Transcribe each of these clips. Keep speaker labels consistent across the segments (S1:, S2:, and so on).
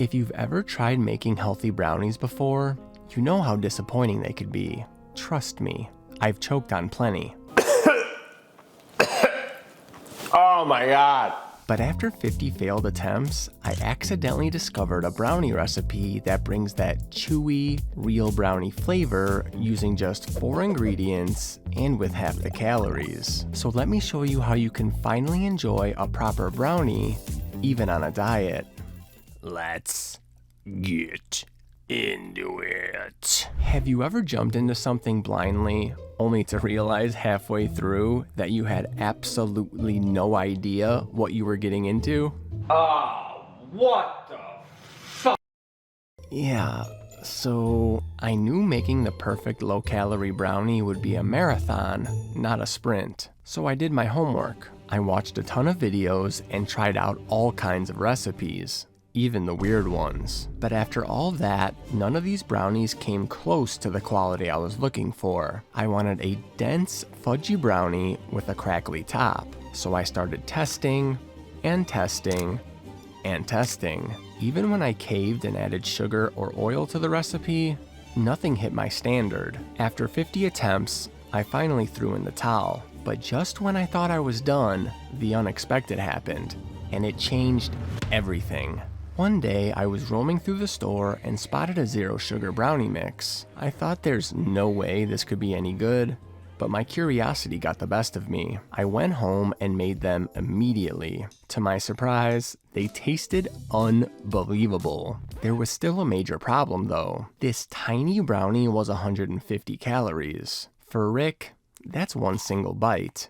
S1: If you've ever tried making healthy brownies before, you know how disappointing they could be. Trust me, I've choked on plenty.
S2: Oh my God.
S1: But after 50 failed attempts, I accidentally discovered a brownie recipe that brings that chewy, real brownie flavor using just 4 ingredients and with half the calories. So let me show you how you can finally enjoy a proper brownie, even on a diet. Let's get into it. Have you ever jumped into something blindly, only to realize halfway through that you had absolutely no idea what you were getting into?
S2: Oh, what the fuck?
S1: Yeah, so I knew making the perfect low-calorie brownie would be a marathon, not a sprint. So I did my homework. I watched a ton of videos and tried out all kinds of recipes, even the weird ones. But after all that, none of these brownies came close to the quality I was looking for. I wanted a dense, fudgy brownie with a crackly top. So I started testing, and testing, and testing. Even when I caved and added sugar or oil to the recipe, nothing hit my standard. After 50 attempts, I finally threw in the towel. But just when I thought I was done, the unexpected happened, and it changed everything. One day, I was roaming through the store and spotted a zero sugar brownie mix. I thought there's no way this could be any good, but my curiosity got the best of me. I went home and made them immediately. To my surprise, they tasted unbelievable. There was still a major problem though. This tiny brownie was 150 calories. For Rick, that's one single bite.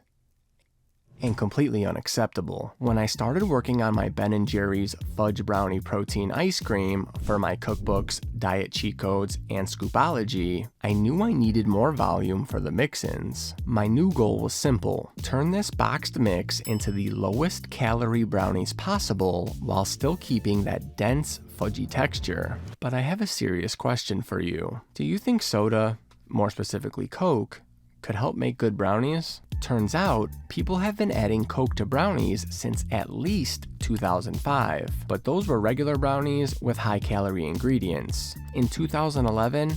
S1: And completely unacceptable. When I started working on my Ben & Jerry's Fudge Brownie Protein Ice Cream for my cookbooks, Diet Cheat Codes, and Scoopology, I knew I needed more volume for the mix-ins. My new goal was simple: turn this boxed mix into the lowest calorie brownies possible while still keeping that dense, fudgy texture. But I have a serious question for you. Do you think soda, more specifically Coke, could help make good brownies? Turns out, people have been adding Coke to brownies since at least 2005, but those were regular brownies with high-calorie ingredients. In 2011,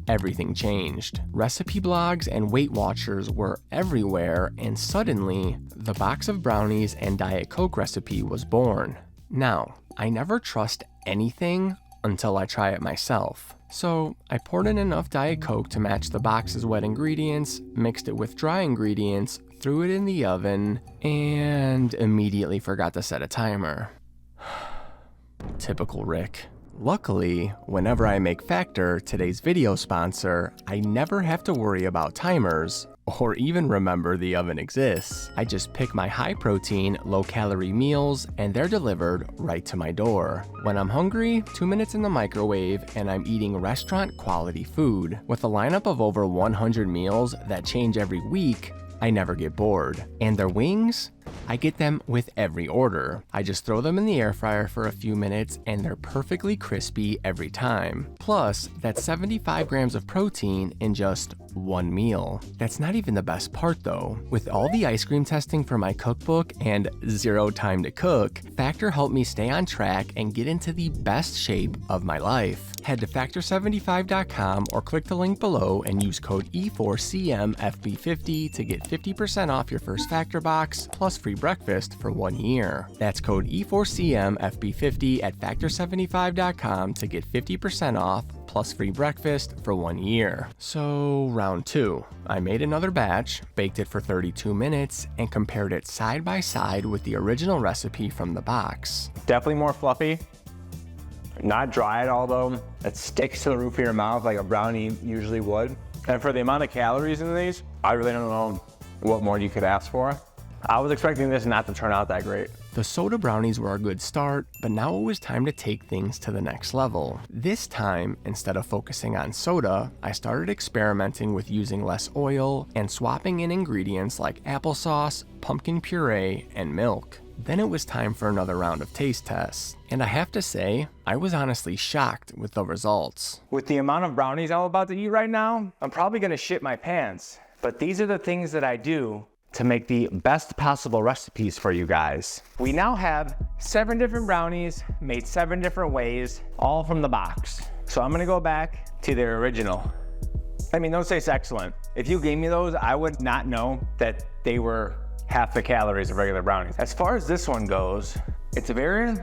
S1: everything changed. Recipe blogs and Weight Watchers were everywhere, and suddenly, the box of brownies and Diet Coke recipe was born. Now, I never trust anything until I try it myself. So I poured in enough Diet Coke to match the box's wet ingredients, mixed it with dry ingredients, threw it in the oven, and immediately forgot to set a timer. Typical Rick. Luckily, whenever I make Factor, today's video sponsor, I never have to worry about timers or even remember the oven exists. I just pick my high-protein, low-calorie meals, and they're delivered right to my door. When I'm hungry, 2 minutes in the microwave, and I'm eating restaurant-quality food. With a lineup of over 100 meals that change every week, I never get bored. And their wings? I get them with every order. I just throw them in the air fryer for a few minutes and they're perfectly crispy every time. Plus, that's 75 grams of protein in just one meal. That's not even the best part though. With all the ice cream testing for my cookbook and zero time to cook, Factor helped me stay on track and get into the best shape of my life. Head to factor75.com or click the link below and use code E4CMFB50 to get 50% off your first Factor box plus free breakfast for 1 year. That's code E4CMFB50 at factor75.com to get 50% off plus free breakfast for 1 year. So round 2. I made another batch, baked it for 32 minutes, and compared it side by side with the original recipe from the box.
S2: Definitely more fluffy. Not dry at all though. It sticks to the roof of your mouth like a brownie usually would. And for the amount of calories in these, I really don't know what more you could ask for. I was expecting this not to turn out that great.
S1: The soda brownies were a good start, but now it was time to take things to the next level. This time, instead of focusing on soda, I started experimenting with using less oil and swapping in ingredients like applesauce, pumpkin puree, and milk. Then it was time for another round of taste tests. And I have to say, I was honestly shocked with the results.
S2: With the amount of brownies I'm about to eat right now, I'm probably gonna shit my pants. But these are the things that I do to make the best possible recipes for you guys. We now have 7 different brownies made 7 different ways, all from the box. So I'm gonna go back to their original. I mean, those taste excellent. If you gave me those, I would not know that they were half the calories of regular brownies. As far as this one goes, it's very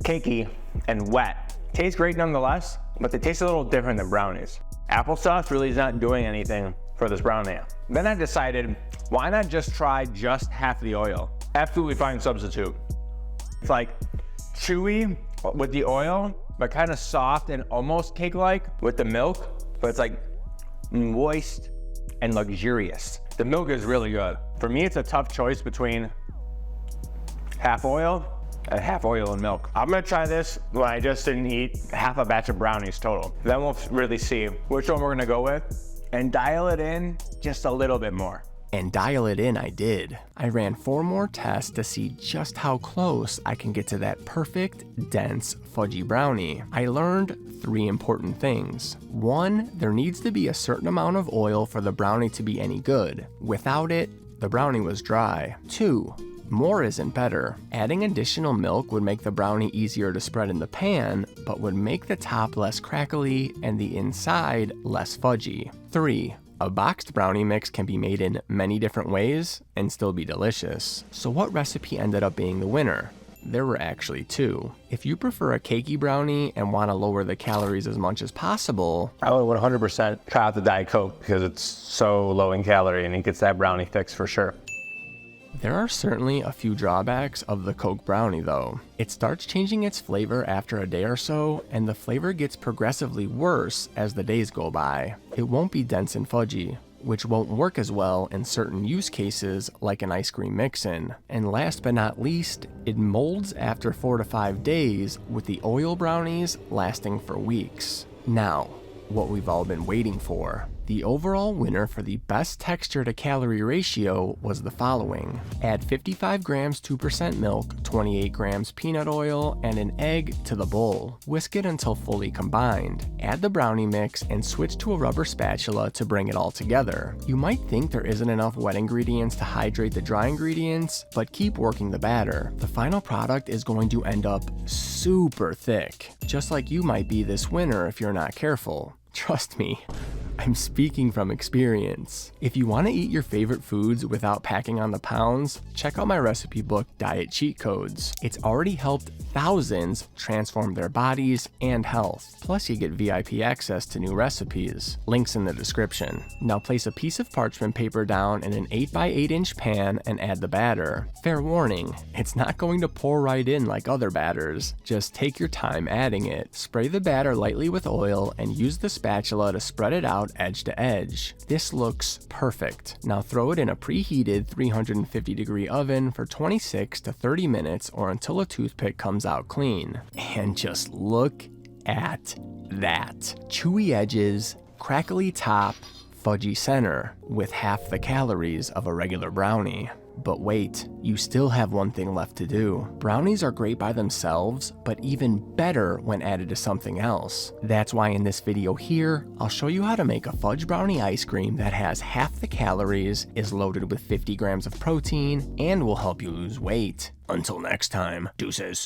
S2: cakey and wet. Tastes great nonetheless, but they taste a little different than brownies. Applesauce really is not doing anything for this brownie. Then I decided, why not just try just half the oil? Absolutely fine substitute. It's like chewy with the oil, but kind of soft and almost cake-like with the milk, but it's like moist and luxurious. The milk is really good. For me, it's a tough choice between half oil and milk. I'm gonna try this when I just didn't eat half a batch of brownies total. Then we'll really see which one we're gonna go with and dial it in just a little bit more.
S1: And dial it in I did. I ran 4 more tests to see just how close I can get to that perfect, dense, fudgy brownie. I learned 3 important things. 1, there needs to be a certain amount of oil for the brownie to be any good. Without it, the brownie was dry. 2, more isn't better. Adding additional milk would make the brownie easier to spread in the pan, but would make the top less crackly and the inside less fudgy. 3, a boxed brownie mix can be made in many different ways and still be delicious. So what recipe ended up being the winner? There were actually 2. If you prefer a cakey brownie and want to lower the calories as much as possible,
S2: I would 100% try out the Diet Coke because it's so low in calorie and it gets that brownie fix for sure.
S1: there are certainly a few drawbacks of the Coke brownie though. It starts changing its flavor after a day or so, and the flavor gets progressively worse as the days go by. It won't be dense and fudgy, which won't work as well in certain use cases like an ice cream mix-in. And last but not least, it molds after 4 to 5 days, with the oil brownies lasting for weeks. Now, what we've all been waiting for. The overall winner for the best texture to calorie ratio was the following. Add 55 grams 2% milk, 28 grams peanut oil, and an egg to the bowl. Whisk it until fully combined. Add the brownie mix and switch to a rubber spatula to bring it all together. You might think there isn't enough wet ingredients to hydrate the dry ingredients, but keep working the batter. The final product is going to end up super thick, just like you might be this winter if you're not careful. Trust me. I'm speaking from experience. If you want to eat your favorite foods without packing on the pounds, check out my recipe book, Diet Cheat Codes. It's already helped thousands transform their bodies and health. Plus, you get VIP access to new recipes. Links in the description. Now place a piece of parchment paper down in an 8x8 inch pan and add the batter. Fair warning, it's not going to pour right in like other batters. Just take your time adding it. Spray the batter lightly with oil and use the spatula to spread it out edge to edge. This looks perfect. Now throw it in a preheated 350-degree oven for 26 to 30 minutes or until a toothpick comes out clean. And just look at that. Chewy edges, crackly top, fudgy center, with half the calories of a regular brownie. But wait, you still have one thing left to do. Brownies are great by themselves, but even better when added to something else. That's why in this video here, I'll show you how to make a fudge brownie ice cream that has half the calories, is loaded with 50 grams of protein, and will help you lose weight. Until next time, deuces.